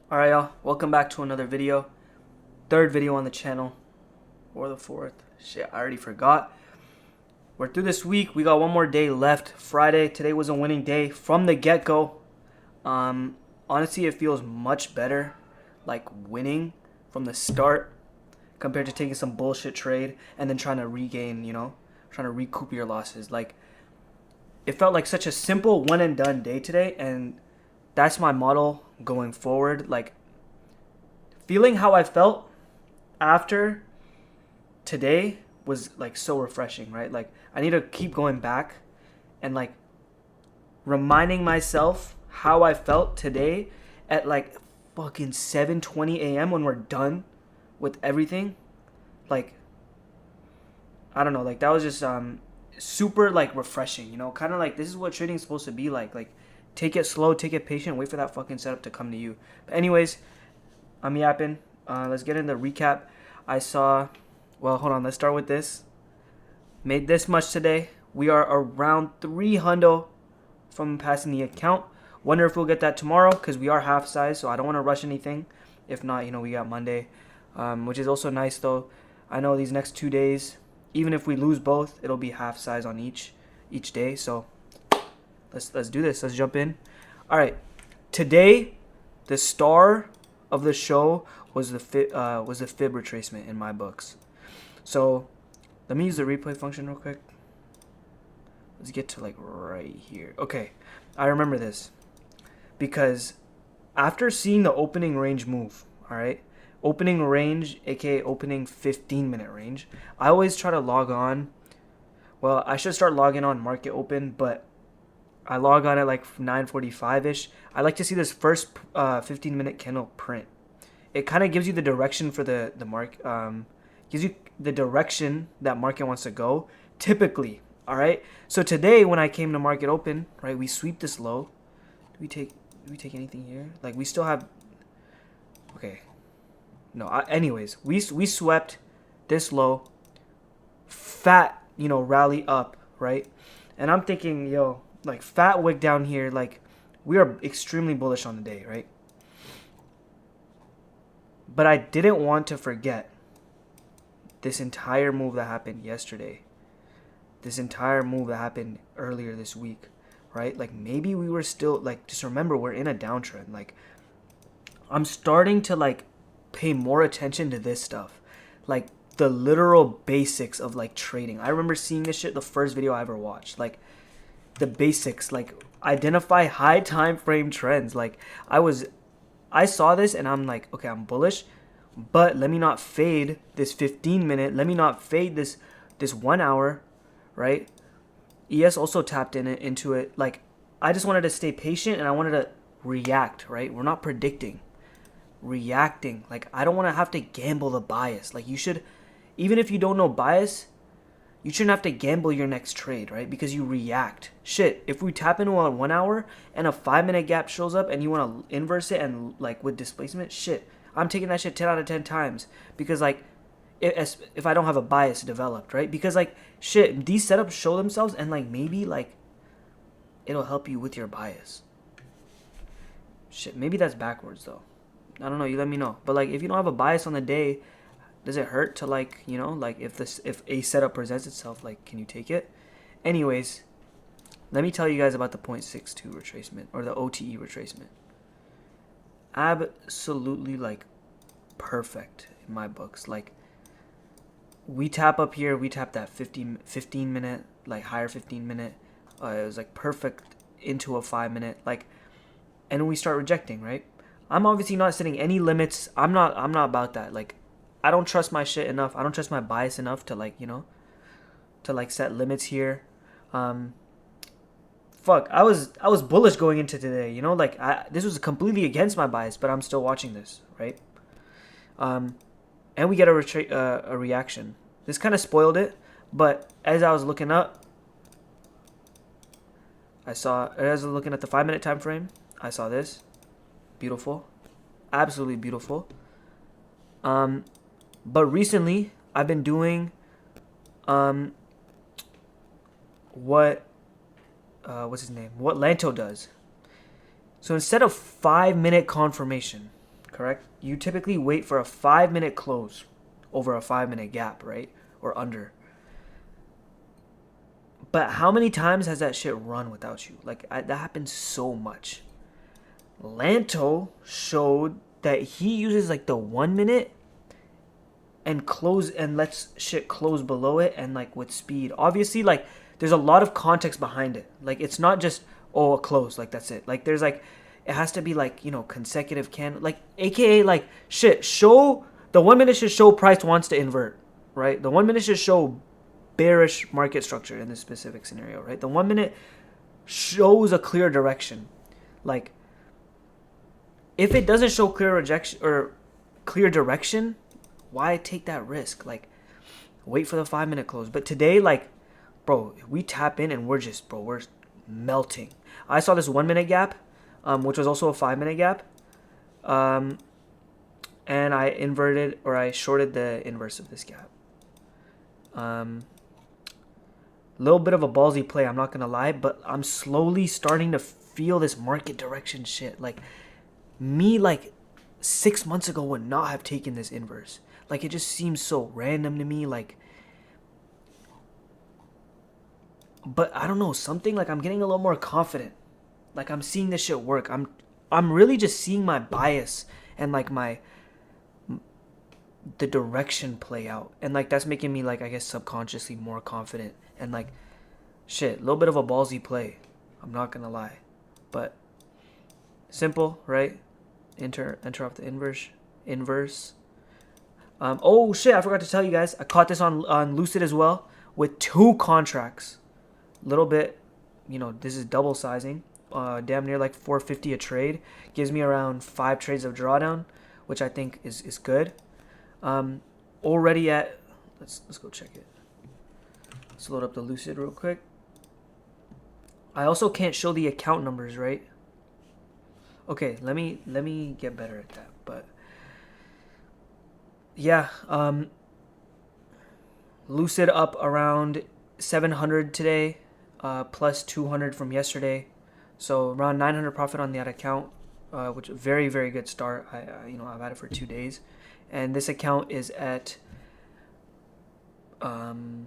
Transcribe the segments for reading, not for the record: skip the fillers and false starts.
Alright y'all, welcome back to another video. Third video on the channel. Or the fourth. Shit, I already forgot. We're through this week. We got one more day left. Friday. Today was a winning day from the get-go. Honestly, it feels much better like winning from the start compared to taking some bullshit trade and then trying to regain, trying to recoup your losses. Like, it felt like such a simple one and done day today, and that's my model going forward. Like, feeling how I felt after today was like so refreshing, right? Like, I need to keep going back and like reminding myself how I felt today at like fucking 7:20 a.m. when we're done with everything. Like, I don't know, like that was just super like refreshing, kind of like this is what trading's supposed to be like. Like, take it slow, take it patient, wait for that fucking setup to come to you. But anyways, I'm yapping. Let's get into the recap. I saw, well, hold on, let's start with this. Made this much today. We are around 300 from passing the account. Wonder if we'll get that tomorrow because we are half size, so I don't want to rush anything. If not, we got Monday, which is also nice though. I know these next 2 days, even if we lose both, it'll be half size on each day. So let's do this. Let's jump in. All right, today the star of the show was the fib retracement in my books. So let me use the replay function real quick. Let's get to like right here. Okay, I remember this because after seeing the opening range move, all right, opening range, aka opening 15-minute range, I always try to log on. Well, I should start logging on market open, but I log on at like 9:45ish. I like to see this first 15-minute candle print. It kind of gives you the direction for the mark. Gives you the direction that market wants to go. Typically, all right. So today, when I came to market open, right, we sweep this low. Do we take anything here? Like, we still have. Okay. No. Anyways, we swept this low. Fat, rally up, right? And I'm thinking, yo, like fat wick down here, like we are extremely bullish on the day, right? But I didn't want to forget this entire move that happened yesterday. This entire move that happened earlier this week, right? Like, maybe we were still like, just remember, we're in a downtrend. Like, I'm starting to like pay more attention to this stuff. Like, the literal basics of like trading. I remember seeing this shit the first video I ever watched. Like, the basics, like identify high time frame trends. Like, I saw this and I'm like, okay, I'm bullish, but let me not fade this 15-minute. Let me not fade this 1 hour, right? ES also tapped into it. Like, I just wanted to stay patient and I wanted to react, right? We're not predicting, reacting. Like, I don't want to have to gamble the bias. Like, you should, even if you don't know bias, you shouldn't have to gamble your next trade, right? Because you react. Shit, if we tap into a 1 hour and a 5-minute gap shows up and you want to inverse it and like with displacement, shit, I'm taking that shit 10 out of 10 times. Because like, if I don't have a bias developed, right? Because like, shit, these setups show themselves and like maybe like it'll help you with your bias. Shit, maybe that's backwards though. I don't know, you let me know. But like, if you don't have a bias on the day, does it hurt to like, like if a setup presents itself, like, can you take it? Anyways, let me tell you guys about the 0.62 retracement or the OTE retracement. Absolutely like perfect in my books. Like, we tap up here, we tap that 15 minute, like higher 15-minute. It was like perfect into a 5-minute, like, and we start rejecting, right? I'm obviously not setting any limits. I'm not about that. Like, I don't trust my shit enough. I don't trust my bias enough to like, to like set limits here. Fuck, I was bullish going into today, like this was completely against my bias, but I'm still watching this, right? And we get a reaction. This kind of spoiled it, but as I was looking up, as I was looking at the 5-minute time frame, I saw this. Beautiful. Absolutely beautiful. But recently, I've been doing what what's his name? What Lanto does. So instead of 5-minute confirmation, correct? You typically wait for a 5-minute close over a 5-minute gap, right? Or under. But how many times has that shit run without you? Like, that happens so much. Lanto showed that he uses like the 1 minute and close and lets shit close below it and like with speed. Obviously, like there's a lot of context behind it. Like it's not just a close, like that's it. Like there's like it has to be like, you know, consecutive like aka like shit, show the 1 minute should show price wants to invert, right? The 1 minute should show bearish market structure in this specific scenario, right? The 1 minute shows a clear direction. Like if it doesn't show clear rejection or clear direction, why take that risk? Like, wait for the 5-minute close. But today, like, bro, we tap in and we're melting. I saw this 1 minute gap, which was also a 5-minute gap. And I I shorted the inverse of this gap. Little bit of a ballsy play, I'm not gonna lie, but I'm slowly starting to feel this market direction shit. Like, me, like, 6 months ago would not have taken this inverse. Like, it just seems so random to me, like, but I don't know, something, like, I'm getting a little more confident. Like, I'm seeing this shit work. I'm really just seeing my bias and, like, the direction play out. And, like, that's making me, like, I guess subconsciously more confident. And, like, shit, a little bit of a ballsy play. I'm not gonna lie. But, simple, right? Enter off the inverse. Oh shit, I forgot to tell you guys. I caught this on Lucid as well with 2 contracts. Little bit, you know, this is double sizing. Damn near like 450 a trade. Gives me around 5 trades of drawdown, which I think is good. Already at, let's go check it. Let's load up the Lucid real quick. I also can't show the account numbers, right? Okay, let me get better at that. But yeah, Lucid up around 700 today, plus 200 from yesterday, so around 900 profit on that account, which is very, very good start. I've had it for 2 days, and this account is at 300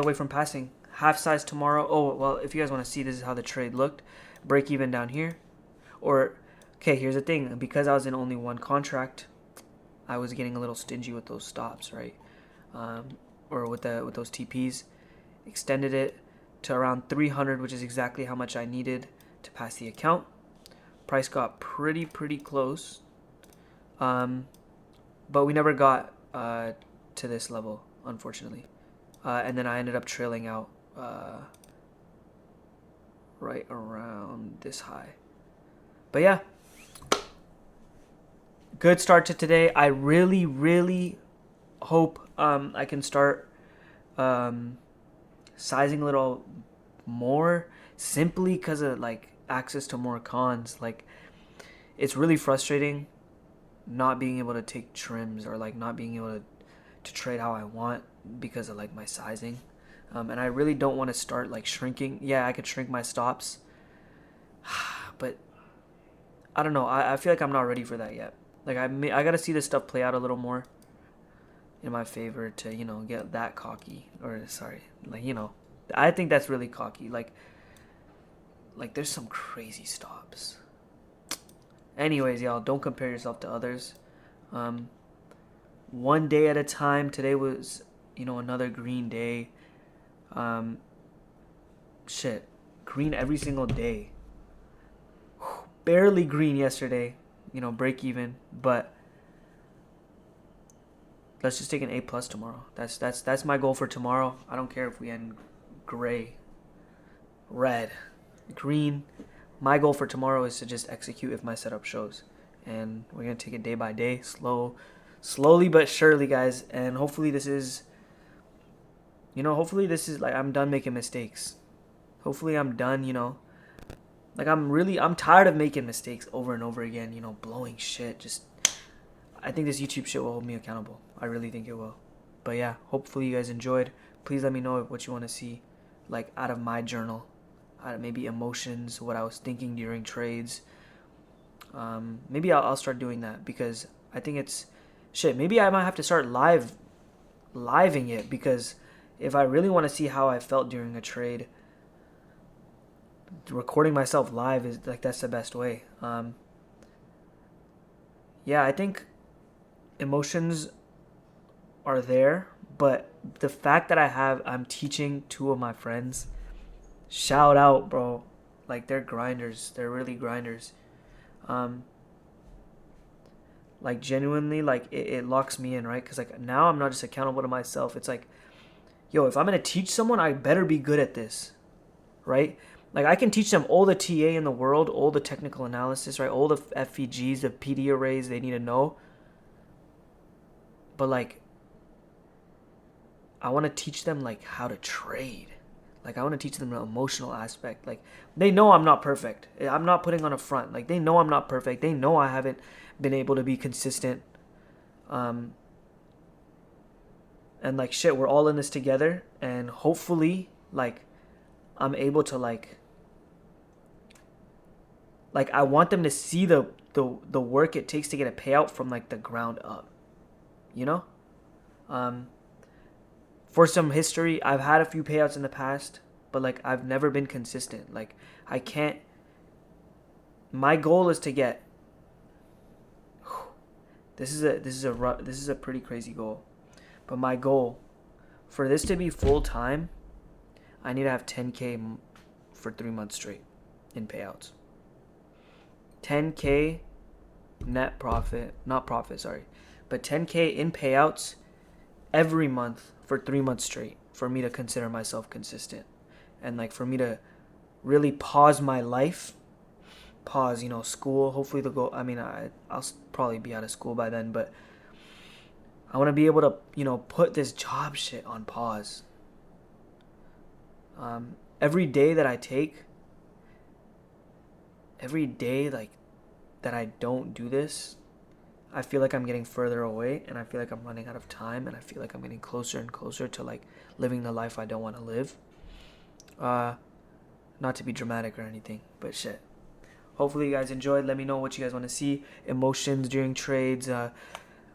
away from passing. Half size tomorrow. Oh well, if you guys want to see, this is how the trade looked. Break even down here, or okay, here's the thing, because I was in only one contract, I was getting a little stingy with those stops, right? Or with those TPs. Extended it to around 300, which is exactly how much I needed to pass the account. Price got pretty close, but we never got to this level, unfortunately. And then I ended up trailing out right around this high. But yeah, good start to today. I really hope I can start sizing a little more, simply because of like access to more cons. Like, it's really frustrating not being able to take trims, or like not being able to trade how I want because of like my sizing. And I really don't want to start like shrinking. Yeah, I could shrink my stops, but I don't know. I feel like I'm not ready for that yet. Like, I gotta see this stuff play out a little more in my favor to, you know, get that cocky. Or sorry, like, you know, I think that's really cocky. Like there's some crazy stops. Anyways, y'all, don't compare yourself to others. One day at a time. Today was, you know, another green day. Green every single day. Barely green yesterday, you know, break even, but let's just take an A+ tomorrow. That's my goal for tomorrow. I don't care if we end gray, red, green. My goal for tomorrow is to just execute if my setup shows, and we're gonna take it day by day, slowly but surely, guys. And hopefully this is like, I'm done making mistakes. Hopefully I'm done, you know, like, I'm tired of making mistakes over and over again, you know, blowing shit. Just, I think this YouTube shit will hold me accountable. I really think it will. But yeah, hopefully you guys enjoyed. Please let me know what you want to see, like, out of my journal. Maybe emotions, what I was thinking during trades. Maybe I'll start doing that because I think it's shit. Maybe I might have to start living it, because if I really want to see how I felt during a trade, recording myself live is like that's the best way. Yeah, I think emotions are there, but the fact that I'm teaching two of my friends, shout out, bro. Like they're grinders. They're really grinders. Um, like genuinely, like it locks me in, right? Because like now I'm not just accountable to myself. It's like, yo, if I'm gonna teach someone, I better be good at this, right? Like I can teach them all the TA in the world, all the technical analysis, right? All the FVGs, the PD arrays they need to know. But like I want to teach them like how to trade. Like I want to teach them the emotional aspect. Like they know I'm not perfect. I'm not putting on a front. Like they know I'm not perfect. They know I haven't been able to be consistent. Um and like shit, we're all in this together, and hopefully like I'm able to like I want them to see the work it takes to get a payout from like the ground up. You know? Um for some history, I've had a few payouts in the past, but like I've never been consistent. Like I can't. My goal is to get. This is a pretty crazy goal, but my goal for this to be full time, I need to have 10K for 3 months straight in payouts. 10K net profit, not profit, sorry, but 10K in payouts every month for 3 months straight for me to consider myself consistent, and like for me to really pause my life, pause, school. Hopefully they'll go. I mean, I'll probably be out of school by then, but I want to be able to, put this job shit on pause. Every day that I take, every day like that I don't do this, I feel like I'm getting further away, and I feel like I'm running out of time, and I feel like I'm getting closer and closer to like living the life I don't want to live. Not to be dramatic or anything, but shit. Hopefully you guys enjoyed. Let me know what you guys want to see. Emotions during trades.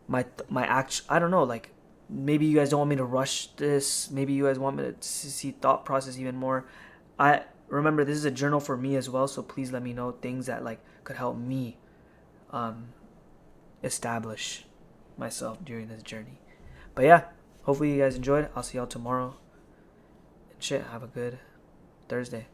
My act. I don't know. Like maybe you guys don't want me to rush this. Maybe you guys want me to see thought process even more. I remember this is a journal for me as well. So please let me know things that like could help me establish myself during this journey. But yeah, hopefully you guys enjoyed. I'll see y'all tomorrow. And shit, have a good Thursday.